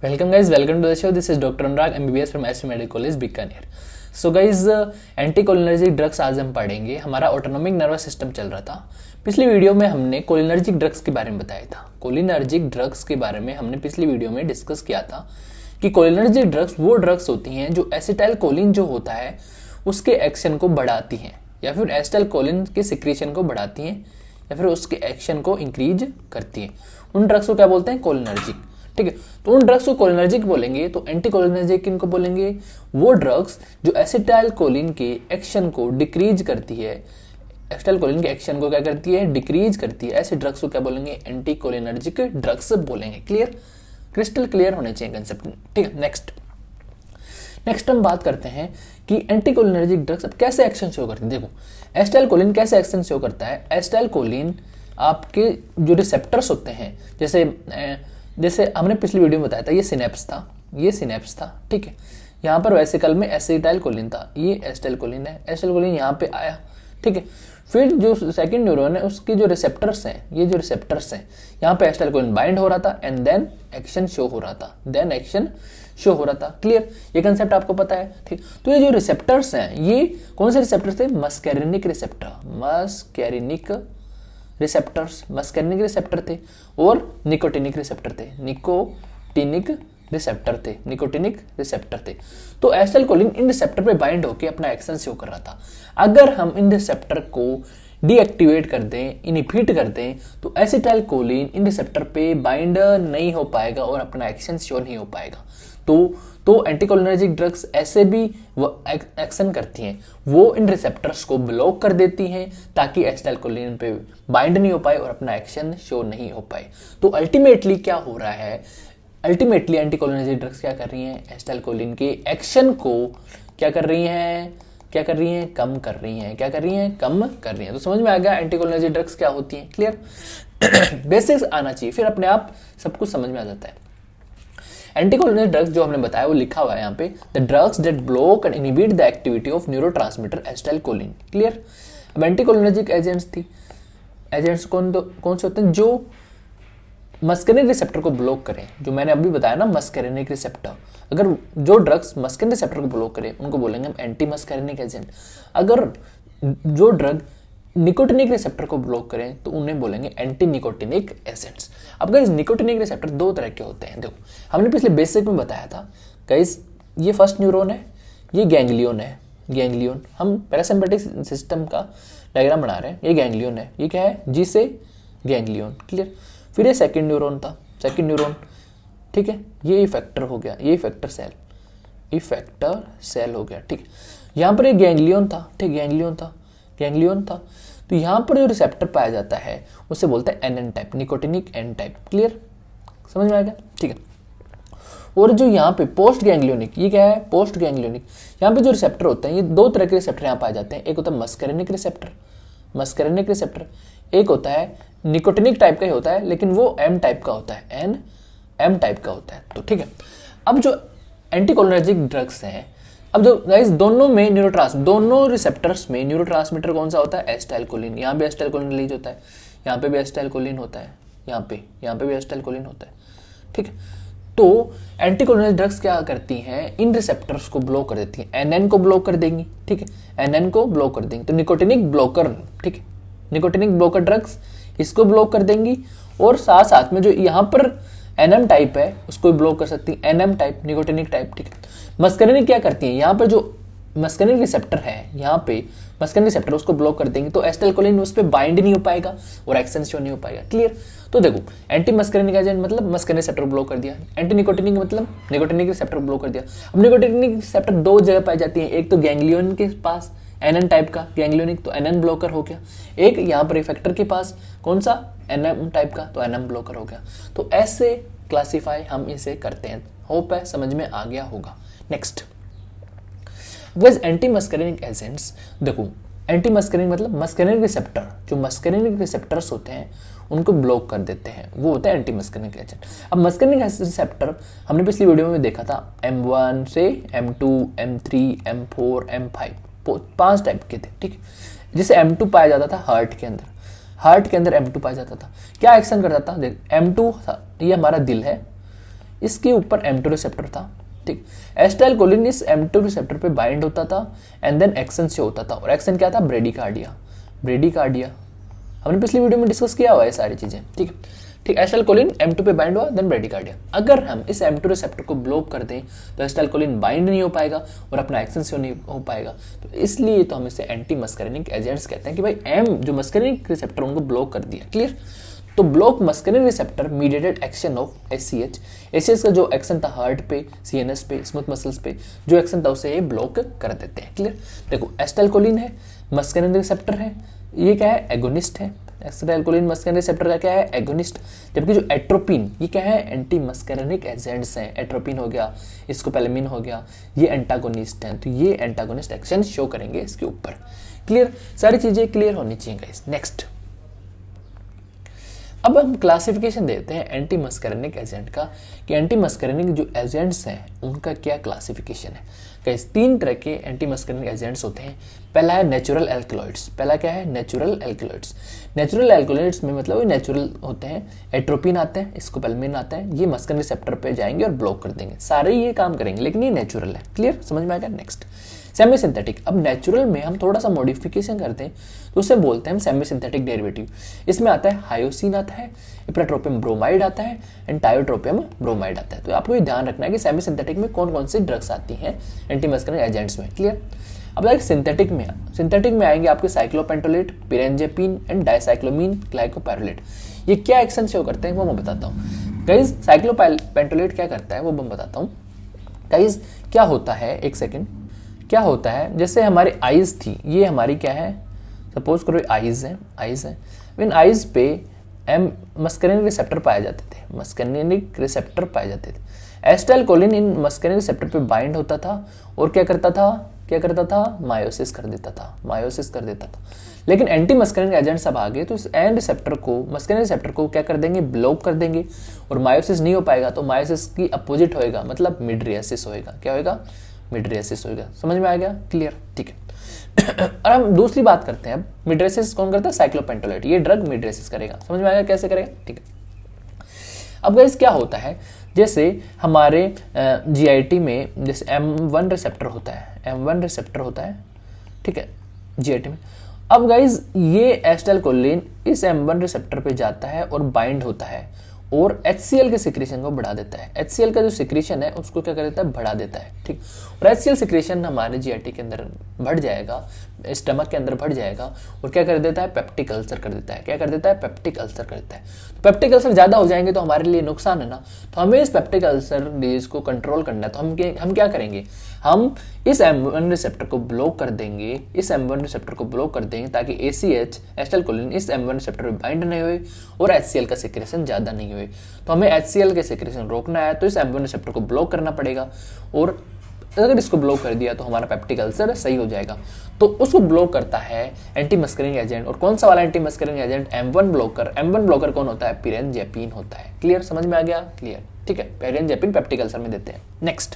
Welcome guys, welcome to the show. This is doctor Anurag, MBBS from SV medical college Bikaner. So guys, anticholinergic drugs आज हम पढ़ेंगे। हमारा autonomic nervous system चल रहा था। पिछली वीडियो में हमने कोलिनर्जिक ड्रग्स के बारे में बताया था। कोलिनर्जिक ड्रग्स के बारे में हमने पिछली वीडियो में डिस्कस किया था कि कोलिनर्जिक ड्रग्स वो ड्रग्स होती हैं जो एसिटाइल कोलिन जो होता है उसके एक्शन को बढ़ाती हैं, या फिर एसिटाइल कोलिन के सिक्रीशन को बढ़ाती हैं, या फिर उसके एक्शन को इंक्रीज करती हैं। उन ड्रग्स को क्या बोलते हैं? कोलिनर्जिक। ठीक है, तो उन ड्रग्स को कोलिनर्जिक बोलेंगे। तो एंटीकोलिनर्जिक किनको बोलेंगे? वो ड्रग्स जो एसिटाइल कोलिन के एक्शन को डिक्रीज करती है। एसिटाइल कोलिन के एक्शन को क्या करती है? डिक्रीज करती है। ऐसे ड्रग्स को क्या बोलेंगे? एंटीकोलिनर्जिक ड्रग्स बोलेंगे। क्लियर? क्रिस्टल क्लियर होने चाहिए कंसेप्ट। ठीक है, नेक्स्ट हम बात करते हैं कि एंटीकोलिनर्जिक ड्रग्स अब कैसे एक्शन शो करते हैं। देखो, एसिटाइल कोलिन कैसे एक्शन शो करता है। एसिटाइल कोलिन आपके जो रिसेप्टर्स होते हैं, जैसे हमने पिछली वीडियो में बताया था, ये सिनेप्स था। ठीक है, यहाँ पर वेसिकल में एसिटाइल कोलिन था, ये एसिटाइल कोलिन है। एसिटाइल कोलिन यहाँ पे आया। ठीक है, फिर जो सेकंड न्यूरॉन है उसके जो रिसेप्टर्स हैं, ये जो रिसेप्टर्स हैं, यहाँ पे एसिटाइल कोलिन बाइंड हो रहा था एंड देन एक्शन शो हो रहा था। क्लियर? ये कंसेप्ट आपको पता है। ठीक, तो ये जो रिसेप्टर्स हैं, ये कौन से रिसेप्टर्स थे? मस्कैरिनिक रिसेप्टर थे और निकोटिनिक रिसेप्टर थे। तो एसिटाइल कोलिन इन रिसेप्टर पे बाइंड होकर अपना एक्शन शो कर रहा था। अगर हम इन रिसेप्टर को डीएक्टिवेट कर दें, इनहिबिट कर दें, तो एसिटाइल कोलिन इन रिसेप्टर पे बाइंड नहीं हो पाएगा और अपना एक्शन शो नहीं हो पाएगा। तो एंटीकोलिनर्जिक ड्रग्स ऐसे भी एक्शन करती हैं, वो इन रिसेप्टर्स को ब्लॉक कर देती हैं ताकि एसिटाइल कोलिन पे बाइंड नहीं हो पाए और अपना एक्शन शो नहीं हो पाए। तो अल्टीमेटली क्या हो रहा है? अल्टीमेटली एंटीकोलिनर्जिक ड्रग्स क्या कर रही हैं? एसिटाइल कोलिन के एक्शन को क्या कर रही हैं? कम कर रही हैं। तो समझ में आ गया एंटीकोलिनर्जिक ड्रग्स क्या होती हैं। क्लियर? बेसिक्स आना चाहिए, फिर अपने आप सब कुछ समझ में आ जाता है। एंटीकोलिनर्जिक ड्रग्स जो हमने बताया वो लिखा हुआ है यहाँ पे, the drugs that block and inhibit the activity of neurotransmitter acetyl choline. Clear? अब एंटीकोलिनर्जिक एजेंट्स कौन से होते हैं? जो मस्करिनिक रिसेप्टर को ब्लॉक करें, जो मैंने अभी बताया ना, मस्करिनिक रिसेप्टर। अगर जो ड्रग्स मस्करिनिक रिसेप्टर को ब्लॉक करें उनको बोलेंगे हम एंटी मस्करिनिक एजेंट। अगर जो ड्रग निकोटिनिक रिसेप्टर को ब्लॉक करें तो उन्हें बोलेंगे एंटी निकोटिनिक एजेंट्स। अब गाइस, निकोटिनिक रिसेप्टर दो तरह के होते हैं। देखो, हमने पिछले बेसिक में बताया था गाइस, ये फर्स्ट न्यूरॉन है, ये गैंग्लियन है। हम पैरासिम्पैथिक सिस्टम का डायग्राम बना रहे हैं। ये गैंग्लियन है, ये क्या है? जी से गैंग्लियन। क्लियर? फिर ये सेकंड न्यूरॉन। ठीक है, ये इफेक्टर हो गया, ये इफेक्टर सेल हो गया। ठीक है, यहाँ पर एक गैंग्लियन था। ठीक, गैंग्लियन था। तो यहाँ पर जो रिसेप्टर पाया जाता है उसे बोलते हैं N type, nicotinic N type. Clear? समझ में आ गया? ठीक है, और जो यहाँ पे पोस्ट गैंग्लियोनिक, ये क्या है? Post ganglionic. यहाँ पे जो रिसेप्टर होते हैं, ये दो तरह के रिसेप्टर यहाँ पाए जाते हैं। एक होता है मस्करिनिक रिसेप्टर, एक होता है निकोटिनिक टाइप का ही होता है, लेकिन वो एम टाइप का होता है, एम टाइप का होता है। तो ठीक है, अब जो एंटीकोलिनर्जिक ड्रग्स हैं, अब जो गाइस दोनों रिसेप्टर्स में न्यूरोट्रांसमीटर कौन सा होता है? Acetyl choline. यहाँ भी एसिटाइल कोलिन रिलीज होता है, यहाँ पे भी एसिटाइल कोलिन होता है, यहाँ पे भी एसिटाइल कोलिन होता है। ठीक है, तो एंटीकोलिनर्जिक ड्रग्स क्या करती हैं? इन रिसेप्टर्स को ब्लॉक कर देती हैं। एनएन को ब्लॉक कर देंगी। ठीक है, एनएन को ब्लॉक कर देंगी तो निकोटिनिक ब्लॉकर। ठीक है, निकोटिनिक ब्लॉकर ड्रग्स इसको ब्लॉक कर देंगी, और साथ में जो यहाँ पर एनएम टाइप है उसको ब्लॉक कर सकती है, एनएम टाइप, निकोटिनिक टाइप। ठीक है, मस्करिनिक क्या करती है? यहाँ पर जो मस्करिनिक रिसेप्टर है, यहाँ पे मस्करिनिक रिसेप्टर उसको ब्लॉक कर देंगे तो एसिटाइल कोलिन उस पर बाइंड नहीं हो पाएगा और एक्शन शो नहीं हो पाएगा। क्लियर? तो देखो, एंटी मस्करिनिक एजेंट मतलब मस्करिनिक रिसेप्टर ब्लॉक कर दिया, एंटी निकोटिनिक मतलब निकोटिनिक रिसेप्टर ब्लॉक कर दिया। अब निकोटिनिक रिसेप्टर दो जगह पाई जाती है, एक तो गैंग्लियन के पास एनएन टाइप का गैंग्लियोनिक, तो एनएन ब्लॉकर हो गया। एक यहाँ पर इफेक्टर के पास कौन सा? एनएम टाइप का, तो एनएम ब्लॉकर हो गया। तो ऐसे क्लासिफाई हम इसे करते हैं। होप है समझ में आ गया होगा। Next, anti muscarinic agents. देखो, एंटी मस्करिनिक मतलब मस्करिनिक रिसेप्टर, जो मस्करिनिक रिसेप्टर्स होते हैं उनको ब्लॉक कर देते हैं, वो होता है एंटी मस्करिनिक एजेंट। अब मस्करिनिक रिसेप्टर हमने पिछली वीडियो में देखा था, M1 से M2, M3, M4, M5, 5 type के थे। ठीक है, जैसे M2 पाया जाता था हार्ट के अंदर M2 पाया जाता था। क्या एक्शन करता था? देख, M2 ये हमारा दिल है, इसके ऊपर M2 रिसेप्टर था, ठीक। एसिटाइल कोलिन इस M2 रिसेप्टर पे बाइंड होता था एंड देन एक्शन से होता था, और एक्शन क्या था, ब्रेडिकार्डिया। ब्रेडिकार्डिया हमने पिछली वीडियो में डिस्कस किया हुआ है सारी चीजें, ठीक है। ठीक, एसिटाइल कोलिन M2 पे बाइंड हुआ, देन ब्रेडिकार्डिया। अगर हम इस M2 रिसेप्टर को ब्लॉक कर दें तो एसिटाइल कोलिन बाइंड नहीं हो पाएगा और अपना एक्शन से नहीं हो पाएगा, तो इसलिए तो हम इसे एंटी मस्करिनिक एजेंट्स कहते हैं कि भाई M जो मस्करिनिक रिसेप्टर उनको ब्लॉक कर दिया, क्लियर। तो block muscarinic receptor mediated action of ACH। ACH का जो एक्शन था हार्ट पे, CNS पे, स्मूथ मसल्स पे जो एक्शन था उसे ये ब्लॉक कर देते हैं, क्लियर। देखो एसिटाइल कोलिन है, मस्करिनिक रिसेप्टर है, ये क्या है, एगोनिस्ट है। एसिटाइल कोलिन मस्करिनिक रिसेप्टर का क्या है, एगोनिस्ट। जबकि जो एट्रोपिन ये क्या है, एंटी मस्करिनिक एजेंट्स हैं। एट्रोपिन हो गया, स्कोपोलामिन हो गया, ये एंटागोनिस्ट हैं, तो ये एंटागोनिस्ट एक्शन शो करेंगे इसके ऊपर, क्लियर। सारी चीजें क्लियर होनी चाहिए गाइस। नेक्स्ट अब हम क्लासिफिकेशन देते हैं एंटी मस्करिनिक एजेंट का, कि एंटी मस्करिनिक जो एजेंट्स हैं उनका क्या क्लासिफिकेशन है। गाइस 3 तरह के एंटी मस्करिनिक एजेंट्स होते हैं। पहला है नेचुरल एल्कलॉइड्स। पहला क्या है, नेचुरल एल्कलॉइड्स। नेचुरल एल्कलॉइड्स में मतलब नेचुरल होते हैं, एट्रोपिन आते हैं, स्कोपोलामिन आते हैं, ये मस्करिनिक रिसेप्टर पे जाएंगे और ब्लॉक कर देंगे, सारे ये काम करेंगे, लेकिन ये नेचुरल है, क्लियर, समझ में आ गया। Next semi synthetic. अब नेचुरल में हम थोड़ा सा मॉडिफिकेशन करते हैं तो उसे बोलते हैं हम सेमी सिंथेटिक डेरिवेटिव। इसमें आता है हायोसिन आता है, इप्राट्रोपियम ब्रोमाइड आता है एंड टायोट्रोपियम ब्रोमाइड आता है। तो आपको ये ध्यान रखना है कि सेमी सिंथेटिक में कौन कौन सी ड्रग्स आती हैं एंटी मस्करिनिक एजेंट्स में, क्लियर। अब लाइक सिंथेटिक में आएंगे आपके साइक्लोपेंटोलेट, पिरेंजेपिन एंड डाइसाइक्लोमीन ग्लाइकोपाइरोलेट। ये क्या एक्शन शो करते हैं वो मैं बताता हूँ गाइज। साइक्लोपेंटोलेट क्या करता है वो मैं बताता हूँ गाइज। क्या होता है, एक सेकेंड, क्या होता है, जैसे हमारी आईज थी, ये हमारी क्या है, सपोज करो आईज है, इन आईज पे मस्करिनिक रिसेप्टर पाए जाते थे, मस्करिनिक रिसेप्टर पाए जाते थे। एसिटाइल कोलिन इन मस्करिनिक रिसेप्टर पे बाइंड होता था और क्या करता था, मायोसिस कर देता था। लेकिन एंटी मस्करिनिक एजेंट सब आ गए तो इस एंड रिसेप्टर को, मस्करिनिक रिसेप्टर को क्या कर देंगे, ब्लॉक कर देंगे, और मायोसिस नहीं हो पाएगा तो मायोसिस की अपोजिट होएगा, मतलब मिड्रियासिस होएगा। क्या होएगा, मिड्रियासिस होएगा। समझ में आ गया, क्लियर, ठीक है। और हम दूसरी बात करते हैं, अब मिड्रियासिस कौन करता है, साइक्लोपेंटोलेट, ये ड्रग मिड्रियासिस करेगा। समझ में आ गया कैसे करेगा, ठीक है। अब गाइस क्या होता है, जैसे हमारे GIT में जैसे M1 रिसेप्टर होता है, ठीक है, GIT में। अब गाइस ये एसिटाइल कोलिन इस M1 रिसेप्टर पे जाता है और बाइंड होता है और HCl के सिक्रेशन को बढ़ा देता है। HCl का जो सिक्रेशन है उसको क्या कर देता है, बढ़ा देता है, ठीक। और HCl सिक्रेशन हमारे GIT के अंदर बढ़ जाएगा, स्टमक के अंदर बढ़ जाएगा और क्या कर देता है, पेप्टिक अल्सर कर देता है। क्या कर देता है, पेप्टिक अल्सर कर देता है। तो पेप्टिक अल्सर ज्यादा हो जाएंगे तो हमारे लिए नुकसान है ना, तो हमें इस पेप्टिक अल्सर डिजीज को कंट्रोल करना है। तो हम क्या करेंगे, हम इस M1 रिसेप्टर को ब्लॉक कर देंगे, ताकि ACH एसिटाइल कोलिन इस M1 रिसेप्टर पे बाइंड नहीं हुए और HCl का सिक्रेशन ज्यादा नहीं हुए। तो हमें HCl के सिक्रेशन रोकना है तो इस M1 रिसेप्टर को ब्लॉक करना पड़ेगा, और अगर इसको ब्लॉक कर दिया तो हमारा पेप्टिक अल्सर सही हो जाएगा। तो उसको ब्लॉक करता है एंटी मस्करिनिक एजेंट। और कौन सा वाला anti muscarinic agent, M1 blocker कौन होता है, पिरेंजेपिन होता है। क्लियर, समझ में आ गया, क्लियर, ठीक है। पिरेंजेपिन पेप्टिक अल्सर में देते हैं। नेक्स्ट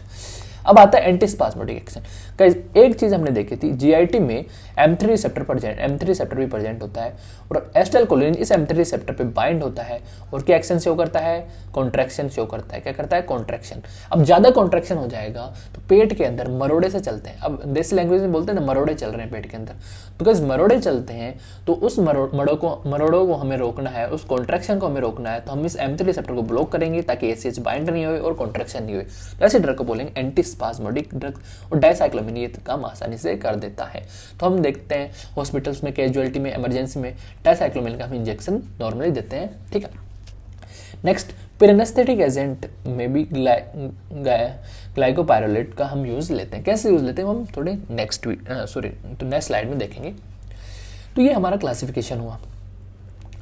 अब आता है एंटीस्पास्मोडिक एक्शन। गाइस एक चीज हमने देखी थी, GIT में M3 रिसेप्टर भी प्रेजेंट होता है और एसिटाइल कोलिन इस M3 रिसेप्टर पे बाइंड होता है और क्या एक्शन शो करता है, कॉन्ट्रैक्शन शो करता है। क्या करता है, कॉन्ट्रैक्शन। अब ज्यादा कॉन्ट्रैक्शन हो जाएगा तो पेट के अंदर मरोड़े से चलते हैं। अब देसी लैंग्वेज में बोलते हैं ना, मरोड़े चल रहे हैं पेट के अंदर। तो गाइस मरोड़े चलते हैं तो उस मरोड़ों को हमें रोकना है, उस कॉन्ट्रैक्शन को हमें रोकना है। तो हम इस M3 रिसेप्टर को ब्लॉक करेंगे ताकि ACH बाइंड नहीं हो और कॉन्ट्रैक्शन नहीं हो। तो ऐसे ड्रग को बोलेंगे एंटीस्पास्मोडिक ड्रग। और डाइसाइक्लोमिन ये काम आसानी से कर देता है। तो हम देखते हैं हॉस्पिटल्स में, कैजुअलिटी में, इमरजेंसी में डाइसाइक्लोमिन का हम इंजेक्शन नॉर्मली देते हैं, ठीक है। नेक्स्ट पेरेनेस्थेटिक एजेंट में भी ग्लाइकोपाइरोलेट का हम यूज लेते हैं। कैसे यूज लेते हैं हम थोड़े नेक्स्ट स्लाइड में देखेंगे। तो ये हमारा क्लासिफिकेशन हुआ।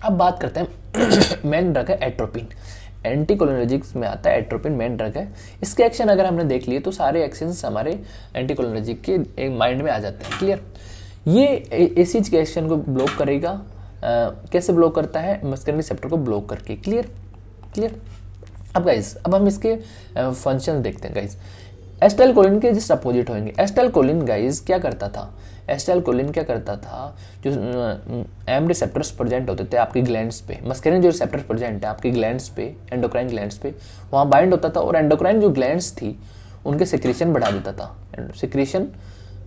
अब बात करते हैं मेन ड्रग है एट्रोपिन। एंटीकोलिनर्जिक्स में आता है एट्रोपिन, मेन ड्रग है। इसके एक्शन अगर हमने देख लिए तो सारे एक्शंस हमारे एंटीकोलिनर्जिक के माइंड में आ जाते हैं, क्लियर। ये ACH के एक्शन को ब्लॉक करेगा। कैसे ब्लॉक करता है, मस्करिनिक रिसेप्टर को ब्लॉक करके, क्लियर। अब गाइस अब हम इसके फंक्शन देखते हैं गाइस। एसिटाइल कोलिन के जस्ट अपोजिट होंगे। एसिटाइल कोलिन गाइस क्या करता था, एसिटाइलकोलिन क्या करता था, जो एम रिसेप्टर्स प्रेजेंट होते थे आपकी ग्लैंड्स पे, मस्करिन जो रिसेप्टर्स प्रेजेंट है आपकी ग्लैंड्स पे, एंडोक्राइन ग्लैंड्स पे, वहाँ बाइंड होता था और एंडोक्राइन जो ग्लैंड्स थी उनके सिक्रीशन बढ़ा देता था, सिक्रीशन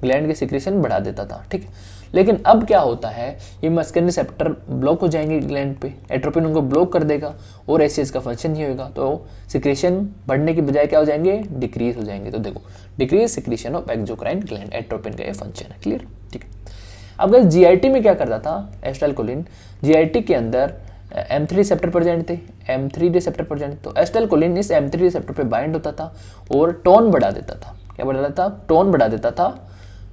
ग्लैंड के सिक्रीशन बढ़ा देता था, ठीक है। लेकिन अब क्या होता है, ये मस्करिन रिसेप्टर ब्लॉक हो जाएंगे ग्लैंड पे, एट्रोपिन उनको ब्लॉक कर देगा और एसीएच का फंक्शन नहीं होगा, तो सिक्रीशन बढ़ने की बजाय क्या हो जाएंगे, डिक्रीज हो जाएंगे। तो देखो decrease secretion of exocrine gland, atropine का ये फंक्शन है, क्लियर, ठीक है। अब गाइस जीआईटी में क्या करता था एसिटाइलकोलिन, जीआईटी के अंदर M3 रिसेप्टर प्रेजेंट थे, M3 रिसेप्टर प्रेजेंट, तो एसिटाइलकोलिन इस M3 रिसेप्टर पे बाइंड होता था और टोन बढ़ा देता था, क्या बढ़ा देता था, टोन बढ़ा देता था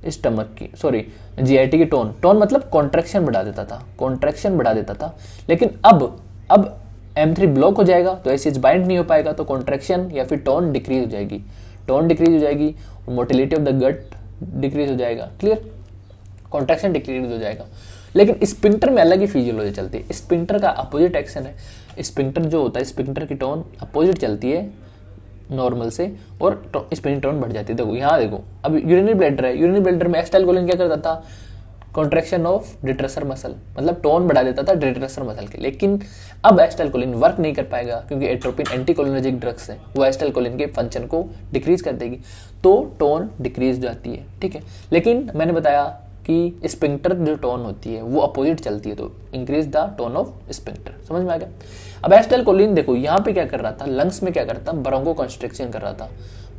स्टमक की, सॉरी जीआईटी की टोन, टोन मतलब कॉन्ट्रैक्शन बढ़ा देता था, कॉन्ट्रैक्शन बढ़ा देता था। लेकिन अब M3 ब्लॉक हो जाएगा तो एसीएच बाइंड नहीं हो पाएगा, तो कॉन्ट्रैक्शन या फिर टोन डिक्रीज हो जाएगी, टोन डिक्रीज हो जाएगी, motility of the gut decrease हो जाएगा, क्लियर, कॉन्ट्रैक्शन डिक्रीज हो जाएगा। लेकिन स्पिंक्टर में अलग ही फिजियोलॉजी चलती है, स्पिंक्टर का अपोजिट एक्शन है, स्पिंक्टर जो होता है स्पिंक्टर की टोन अपोजिट चलती है नॉर्मल से और स्पिनिंग टोन बढ़ जाती है। देखो यहाँ देखो, अब यूरिनरी ब्लैडर है, यूरिनरी ब्लैडर में एसिटाइलकोलिन क्या करता था, कॉन्ट्रैक्शन ऑफ डिट्रेसर मसल, मतलब टोन बढ़ा देता था डिट्रेसर मसल के। लेकिन अब एसिटाइलकोलिन वर्क नहीं कर पाएगा क्योंकि एट्रोपिन एंटीकोलिनर्जिक ड्रग्स है, वो एसिटाइलकोलिन के फंक्शन को डिक्रीज कर देगी, तो टोन डिक्रीज जाती है, ठीक है। लेकिन मैंने बताया कि स्पिंक्टर जो टोन होती है वो अपोजिट चलती है, तो increase the tone of sphincter, समझ में आ गया। अब एसिटाइलकोलिन देखो यहाँ पे क्या कर रहा था, लंग्स में क्या करता था, ब्रोंको कॉन्स्ट्रिक्शन कर रहा था,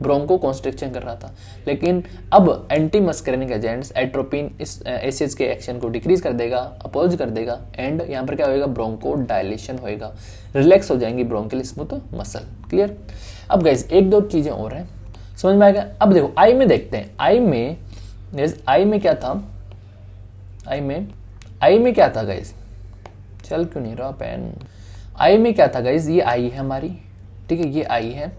ब्रोंको कॉन्स्ट्रिक्शन कर रहा था। लेकिन अब एंटी मस्करिनिक एजेंट्स एट्रोपिन इस एसिड्स के एक्शन को डिक्रीज कर देगा, अपोज कर देगा, एंड यहाँ पर क्या होएगा, ब्रोंको डायलेशन होएगा, रिलैक्स हो जाएंगी ब्रोंकियल स्मूथ मसल, क्लियर। अब गाइस एक दो चीजें और हैं, समझ में आ गया। अब देखो आई में देखते हैं, आई में क्या था, आई में क्या था गाइस, चल क्यों नहीं रहा पेन, आई में क्या था गाइस, ये आई है हमारी, ठीक है, ये आई है,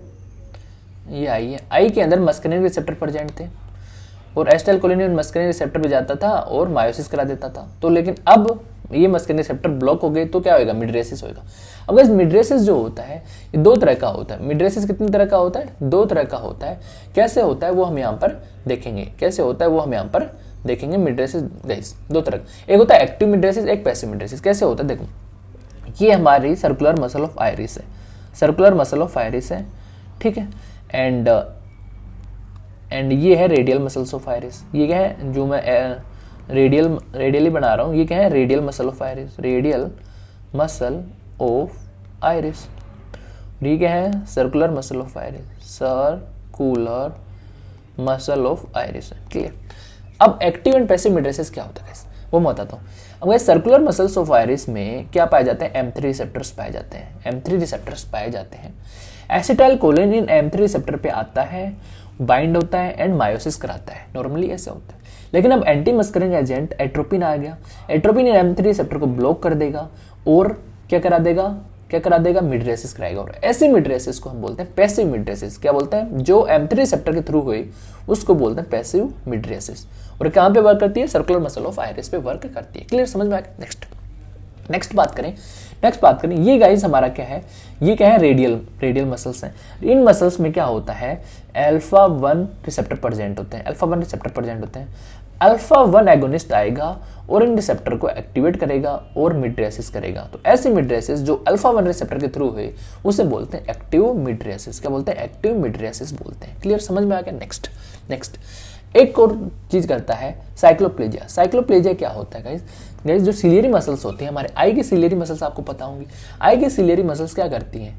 ये आई है। आई के अंदर मस्करिन रिसेप्टर प्रेजेंट थे और एसिटाइलकोलिन मस्करिन रिसेप्टर पे जाता था और मायोसिस करा देता था। तो लेकिन अब ये मस्करिन रिसेप्टर ब्लॉक हो गए तो क्या होगा, मिड्रेसिस होगा। अब गाइस मिड्रेसिस जो होता है ये दो तरह का होता है, मिड्रेसिस कितनी तरह का होता है, दो तरह का होता है। कैसे होता है वो हम यहाँ पर देखेंगे, कैसे होता है वो हम यहाँ पर देखेंगे। मिड्रेसिस गाइस दो तरह, एक होता है एक्टिव मिड्रेसिस, एक पैसिव मिड्रेसिस। कैसे होता है देखो, ये हमारी सर्कुलर मसल ऑफ आइरिस है, सर्कुलर मसल ऑफ आइरिस है, ठीक है, एंड ये है रेडियल मसल्स ऑफ आइरिस। ये क्या है, जो मैं रेडियली बना रहा हूँ, ये क्या है, radial muscle of iris, radial muscle of iris. ये क्या है, circular muscle of iris, circular muscle of iris, clear. अब एक्टिव एंड पैसिव मिड्रेसिस क्या होता है वो मैं बताता हूँ। अब guys circular muscles of iris में क्या पाए जाते हैं, M3 रिसेप्टर्स पाए जाते हैं, M3 रिसेप्टर्स पाए जाते हैं। एसिटाइलकोलिन इन M3 रिसेप्टर पे आता है, बाइंड होता है एंड मायोसिस कराता है, नॉर्मली ऐसा होता है। लेकिन अब एंटी मस्करिन एजेंट एट्रोपिन आ गया, एट्रोपिन इन M3 रिसेप्टर को ब्लॉक कर देगा और क्या करा देगा, मिड्रेसिस कराएगा। और ऐसे मिड्रेसिस को हम बोलते हैं पैसिव मिड्रेसिस। क्या बोलते हैं, जो M3 रिसेप्टर के थ्रू हुई उसको बोलते हैं पैसिव मिड्रेसिस। और कहाँ पे वर्क करती है, सर्कुलर मसल ऑफ आइरिस पे वर्क करती है, क्लियर, समझ में आ गया। नेक्स्ट बात करें, ये गाइस हमारा क्या है, ये क्या है, रेडियल मसल्स हैं। इन मसल्स में क्या होता है, अल्फा 1 रिसेप्टर प्रेजेंट होते हैं, अल्फा 1 एगोनिस्ट आएगा और इन रिसेप्टर को एक्टिवेट करेगा और मिड्रेसिस करेगा। तो ऐसे मिड्रेसिस जो अल्फा 1 रिसेप्टर के थ्रू हुए उसे बोलते हैं एक्टिव मिड्रेसिस। क्या बोलते हैं, एक्टिव मिड्रेसिस बोलते हैं, क्लियर, समझ में आ गया। नेक्स्ट एक और चीज करता है साइक्लोप्लेजिया। साइक्लोप्लेजिया क्या होता है गाइस, जो सिलियरी मसल्स होती हैं हमारे आई की सिलियरी मसल्स आपको पता होंगी। आई की सिलियरी मसल्स क्या करती हैं,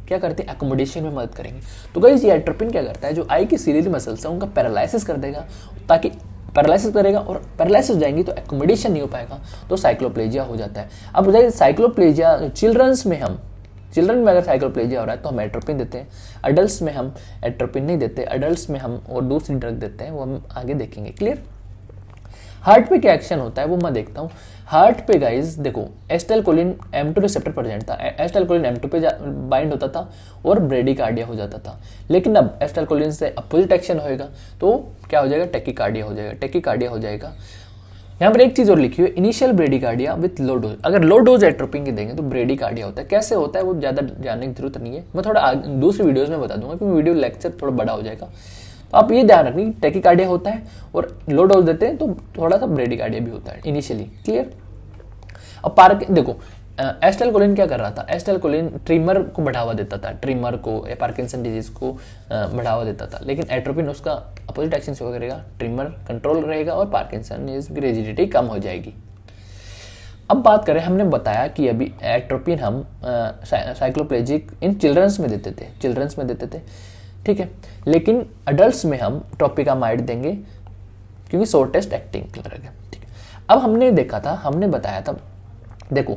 एकोमोडेशन में मदद करेंगी। तो गाइस ये एट्रोपिन क्या करता है, जो आई की सिलियरी मसल्स है उनका पैरालाइसिस कर देगा, ताकि पैरालाइसिस करेगा और पैरालाइसिस हो जाएंगी तो एकोमोडेशन नहीं हो पाएगा, तो साइक्लोप्लेजिया हो जाता है। अब साइक्लोप्लेजिया चिल्ड्रन में अगर साइक्लोप्लेजिया हो रहा है तो हम एट्रोपिन देते हैं, अडल्ट्स में हम एट्रोपिन नहीं देते, अडल्ट्स में हम और दूसरी ड्रग देते हैं, वो हम आगे देखेंगे, क्लियर। हार्ट पे क्या एक्शन होता है वो मैं देखता हूँ। हार्ट पे गाइस देखो एसिटाइलकोलिन M2 रिसेप्टर प्रेजेंट था, एसिटाइलकोलिन M2 पे बाइंड होता था और ब्रेडिकार्डिया हो जाता था। लेकिन अब एसिटाइलकोलिन से अपोजिट एक्शन होएगा तो क्या हो जाएगा, टेकिकार्डिया हो जाएगा। यहाँ पर एक चीज और लिखी हुई है, initial bradycardia with low dose. अगर लो डोज एट्रोपिन की देंगे तो ब्रेडिकार्डिया होता है। कैसे होता है वो ज्यादा जानने की जरूरत नहीं है, मैं थोड़ा दूसरी वीडियोस में बता दूंगा क्योंकि वीडियो लेक्चर थोड़ा बड़ा हो जाएगा। तो आप ये ध्यान रखिए टैकीकार्डिया होता है और लो डोज देते हैं तो थोड़ा सा ब्रेडिकार्डिया भी होता है इनिशियली। क्लियर। अब देखो एसिटाइलकोलिन क्या कर रहा था, एसिटाइलकोलिन ट्रिमर को बढ़ावा देता था, ट्रिमर को या पार्किंसन डिजीज को बढ़ावा देता था, लेकिन एट्रोपिन उसका अपोजिट एक्शन शो करेगा, ट्रिमर कंट्रोल रहेगा और पार्किंसन डिजीज की रिजिडिटी कम हो जाएगी। अब बात करें, हमने बताया कि अभी एट्रोपिन हम साइक्लोप्लेजिक इन चिल्ड्रंस में देते थे, ठीक है, लेकिन अडल्ट्स में हम ट्रोपिकामाइड देंगे क्योंकि शॉर्टेस्ट एक्टिंग रहेगा। ठीक है, अब हमने देखा था, हमने बताया था, देखो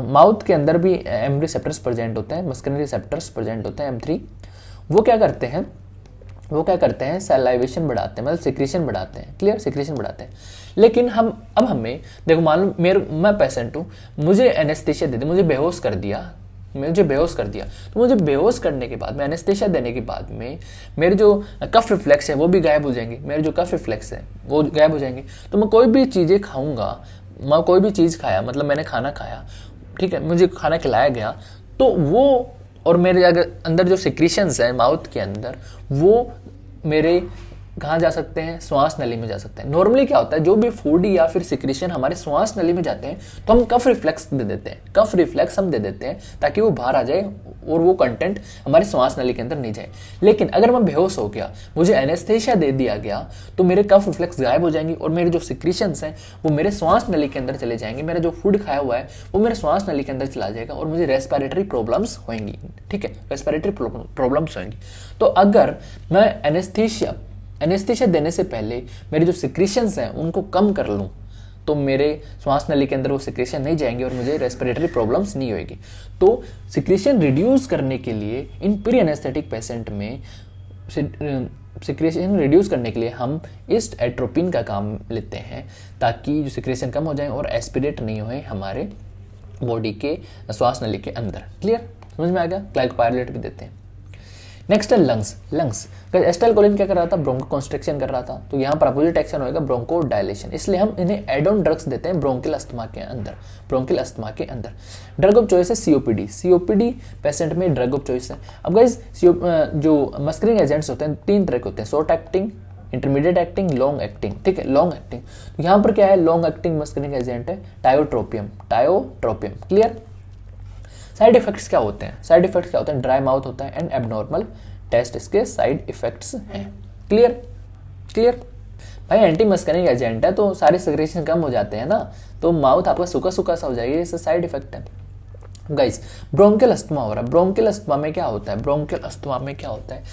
माउथ के अंदर भी एम रिसेप्टर्स प्रेजेंट होते हैं, मस्कुलर रिसेप्टर्स प्रेजेंट होते हैं M3। वो क्या करते हैं सैलाइवेशन बढ़ाते हैं, मतलब सिक्रीशन बढ़ाते हैं। क्लियर, सिक्रीशन बढ़ाते हैं। लेकिन अब हमें देखो, मान लो मैं पेशेंट हूँ, मुझे एनेस्थीसिया दे दे, मुझे बेहोश कर दिया, तो मुझे बेहोश करने के बाद में एनेस्थीसिया देने के बाद में मेरे जो कफ रिफ्लेक्स है वो भी गायब हो जाएंगे, तो मैं कोई भी चीज़ें खाऊंगा, मैं कोई भी चीज़ खाया, मतलब मैंने खाना खाया, ठीक है, मुझे खाना खिलाया गया, तो वो और मेरे अगर अंदर जो सिक्रीशंस है माउथ के अंदर, वो मेरे कहाँ जा सकते हैं, श्वास नली में जा सकते हैं। नॉर्मली क्या होता है, जो भी फूड या फिर सिक्रीशन हमारे श्वास नली में जाते हैं तो हम कफ रिफ्लेक्स दे देते हैं, ताकि वो बाहर आ जाए और वो कंटेंट हमारे श्वास नली के अंदर नहीं जाए। लेकिन अगर मैं बेहोश हो गया, मुझे एनेस्थीसिया दे दिया गया, तो मेरे कफ रिफ्लेक्स गायब हो जाएंगे और मेरे जो सिक्रीशंस हैं वो मेरे श्वास नली के अंदर चले जाएंगे, मेरा जो फूड खाया हुआ है वो मेरे श्वास नली के अंदर चला जाएगा और मुझे रेस्पिरेटरी प्रॉब्लम्स होंगी। ठीक है, रेस्पिरेटरी प्रॉब्लम्स होंगी। तो अगर मैं एनेस्थीसिया देने से पहले मेरे जो सिक्रीशंस हैं उनको कम कर लूँ, तो मेरे श्वास नली के अंदर वो सिक्रीशन नहीं जाएंगे और मुझे रेस्पिरेटरी प्रॉब्लम्स नहीं होगी। तो सिक्रीशन रिड्यूस करने के लिए इन प्री एनेस्थेटिक पेशेंट में सिक्रीशन रिड्यूस करने के लिए हम इस एट्रोपिन का काम लेते हैं, ताकि जो सिक्रीशन कम हो जाए और एस्पिरेट नहीं होए हमारे बॉडी के श्वास नली के अंदर। क्लियर, समझ में आ गया। ग्लाइकोपाइरुलेट भी देते हैं। नेक्स्ट है लंग्स। एसिटाइलकोलिन क्या कर रहा था, ब्रोंको कंस्ट्रिक्शन कर रहा था, तो यहाँ पर अपोजिट एक्शन होगा ब्रोंको डायलेशन, इसलिए हम इन्हें एड ऑन ड्रग्स देते हैं ब्रोंकियल अस्थमा के अंदर। ड्रग ऑफ चॉइस है सीओपीडी पेशेंट में ड्रग ऑफ चॉइस है। अब गाइस जो मस्करिंग एजेंट्स होते हैं 3 तरह के होते हैं, short acting, intermediate acting, long acting. ठीक है, लॉन्ग एक्टिंग, तो यहाँ पर क्या है, लॉन्ग एक्टिंग मस्करिंग एजेंट है टायोट्रोपियम। क्लियर। साइड इफेक्ट्स क्या होते हैं, ड्राई माउथ होता है एंड एबनॉर्मल टेस्ट इसके साइड इफेक्ट्स हैं। क्लियर भाई, एंटी मस्करिंग एजेंट है तो सारे सिक्रीशन कम हो जाते हैं ना, तो माउथ आपका सूखा सा हो जाएगा, इससे साइड इफेक्ट है। गाइस, ब्रोंकियल अस्थमा हो रहा है, ब्रोंकियल अस्थमा में क्या होता है,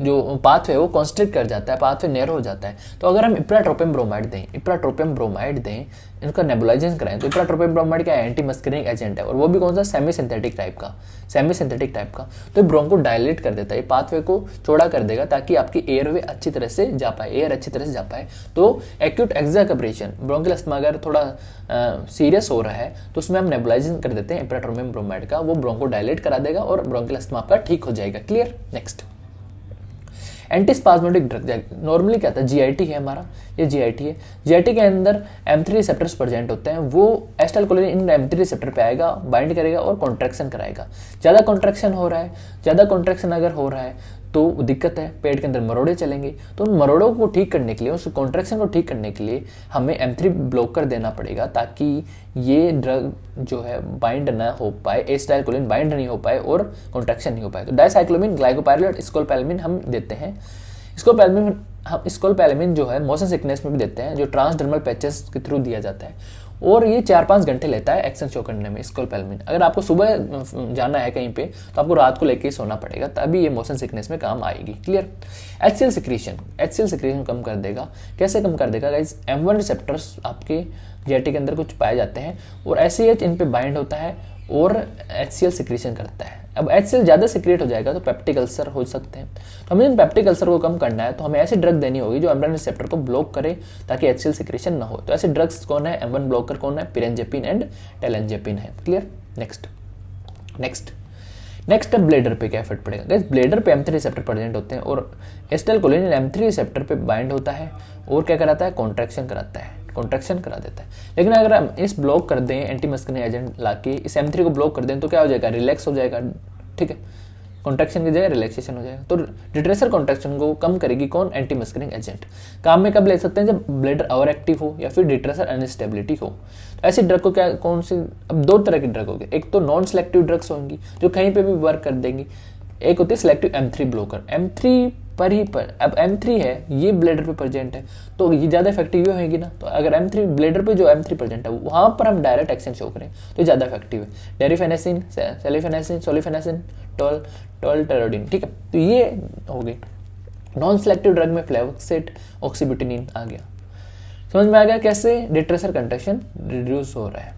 जो पाथवे वो कॉन्स्ट्रिक्ट कर जाता है, पाथवे नैरो हो जाता है। तो अगर हम इप्राट्रोपियम ब्रोमाइड दें, इनका नेबुलाइजेशन कराएं, तो इप्राट्रोपियम ब्रोमाइड क्या है, एंटी मस्करिंग एजेंट है, और वो भी कौन सा, सेमी सिंथेटिक टाइप का। तो ब्रोंको डायलेट कर देता है, पाथवे को चौड़ा कर देगा ताकि आपकी एयर अच्छी तरह से जा पाए। तो एक्यूट एक्सार्बेशन ब्रोंकियल अस्थमा अगर थोड़ा सीरियस हो रहा है तो उसमें हम नेबुलाइजेशन कर देते हैं इप्राट्रोपियम ब्रोमाइड का, वो ब्रोंको डायलेट करा देगा और ब्रोंकियल अस्थमा आपका ठीक हो जाएगा। क्लियर। नेक्स्ट, एंटीस्पाज्मोटिक ड्रग, नॉर्मली क्या था, जीआईटी है हमारा, ये जीआईटी है। जीआईटी के अंदर M3 रिसेप्टर्स प्रेजेंट होते हैं, वो एसिटाइलकोलिन इन M3 रिसेप्टर पे आएगा, बाइंड करेगा और कॉन्ट्रैक्शन कराएगा। ज़्यादा कॉन्ट्रैक्शन अगर हो रहा है तो दिक्कत है, पेट के अंदर मरोड़े चलेंगे, तो उन मरोड़ों को ठीक करने के लिए, उस कॉन्ट्रैक्शन को ठीक करने के लिए हमें M3 ब्लॉकर देना पड़ेगा, ताकि ये ड्रग जो है बाइंड ना हो पाए, एसिटाइलकोलिन बाइंड नहीं हो पाए और कॉन्ट्रैक्शन नहीं हो पाए। तो डाइसाइक्लोमिन, ग्लाइकोपाइरुलेट, स्कोपोलामाइन हम देते हैं। स्कोपोलामाइन जो है मोशन सिकनेस में भी देते हैं, जो ट्रांसडर्मल पैचेस के थ्रू दिया जाता है, और ये 4-5 घंटे लेता है एक्शन शो करने में स्कोपोलामाइन। अगर आपको सुबह जाना है कहीं पे तो आपको रात को लेके सोना पड़ेगा, तभी ये मोशन सिकनेस में काम आएगी। क्लियर। HCl सिक्रीशन कम कर देगा। कैसे कम कर देगा गाइस, M1 रिसेप्टर्स आपके जीआईटी के अंदर कुछ पाए जाते हैं और SAH इन पे बाइंड होता है और HCl सिक्रीशन करता है। अब HCl ज़्यादा सिक्रिएट हो जाएगा तो पेप्टिक अल्सर हो सकते हैं, तो हमें इन पेप्टिक अल्सर को कम करना है तो हमें ऐसी ड्रग देनी होगी जो M1 रिसेप्टर को ब्लॉक करे ताकि HCl सिक्रीशन ना हो। तो ऐसे ड्रग्स कौन है, M1 ब्लॉकर कौन है, पिरेंजेपिन एंड टेलेंजेपिन है। क्लियर। नेक्स्ट ब्लेडर पे क्या इफेक्ट पड़ेगा गाइस, ब्लेडर पे M3 रिसेप्टर प्रेजेंट होते हैं और एसिटाइलकोलिन M3 रिसेप्टर पे बाइंड होता है और क्या कराता है, कॉन्ट्रैक्शन करा देता है। लेकिन अगर हम इस ब्लॉक कर दें, एंटी मस्करिंग एजेंट लाके इस M3 को ब्लॉक कर दें तो क्या हो जाएगा, रिलैक्स हो जाएगा। ठीक है, कॉन्ट्रैक्शन की जगह रिलैक्सेशन हो जाएगा। तो डिट्रेसर कॉन्ट्रैक्शन को कम करेगी कौन? Anti muscarinic agent. काम में कब ले सकते हैं? जब ब्लैडर ओवर एक्टिव हो या फिर डिट्रेसर अनस्टेबिलिटी हो। तो ऐसी ड्रग को क्या, कौन सी, अब दो तरह की ड्रग होगी। एक तो नॉन सेलेक्टिव ड्रग्स होंगी जो कहीं पे भी वर्क कर देंगी, एक होती है सिलेक्टिव M3 ब्लॉकर। M3 पर ही पर, अब M3 है ये ब्लैडर पे प्रेजेंट है तो ये ज़्यादा इफेक्टिव होगी ना। तो अगर M3 ब्लैडर पे जो M3 प्रेजेंट है वहाँ पर हम डायरेक्ट एक्शन शो करें तो ज़्यादा इफेक्टिव है। डेरिफेनेसिन, सेलिफेनेसिन, सोलिफेनेसिन, टोल्टेरोडिन, ठीक है। तो ये हो गई नॉन सेलेक्टिव ड्रग में फ्लेवोक्सेट, ऑक्सीब्यूटिनिन आ गया। समझ में आ गया कैसे डिट्रेसर कंट्रैक्शन रिड्यूस हो रहा है।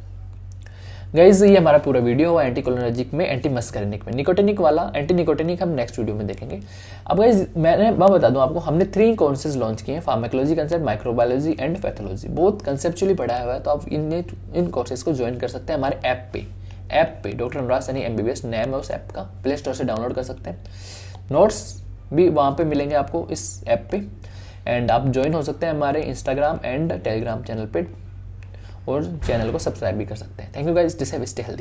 गाइज ये हमारा पूरा वीडियो हुआ एंटीकोलिनर्जिक में, एंटी मस्करिनिक में। निकोटिनिक वाला एंटी निकोटिनिक हम नेक्स्ट वीडियो में देखेंगे। अब गाइज मैं बता दूं आपको, हमने 3 कोर्सेज लॉन्च किए हैं, pharmacology concept, microbiology and pathology. बहुत कंसेप्चुअली पढ़ाया हुआ है तो आप इन कोर्सेज को ज्वाइन कर सकते हैं हमारे ऐप पे डॉक्टर अनुराग सैनी MBBS नाम है उस ऐप का, प्ले स्टोर से डाउनलोड कर सकते हैं। नोट्स भी वहाँ पे मिलेंगे आपको इस ऐप पे, एंड आप ज्वाइन हो सकते हैं हमारे इंस्टाग्राम एंड टेलीग्राम चैनल पे और चैनल को सब्सक्राइब भी कर सकते हैं। Thank you guys, stay healthy.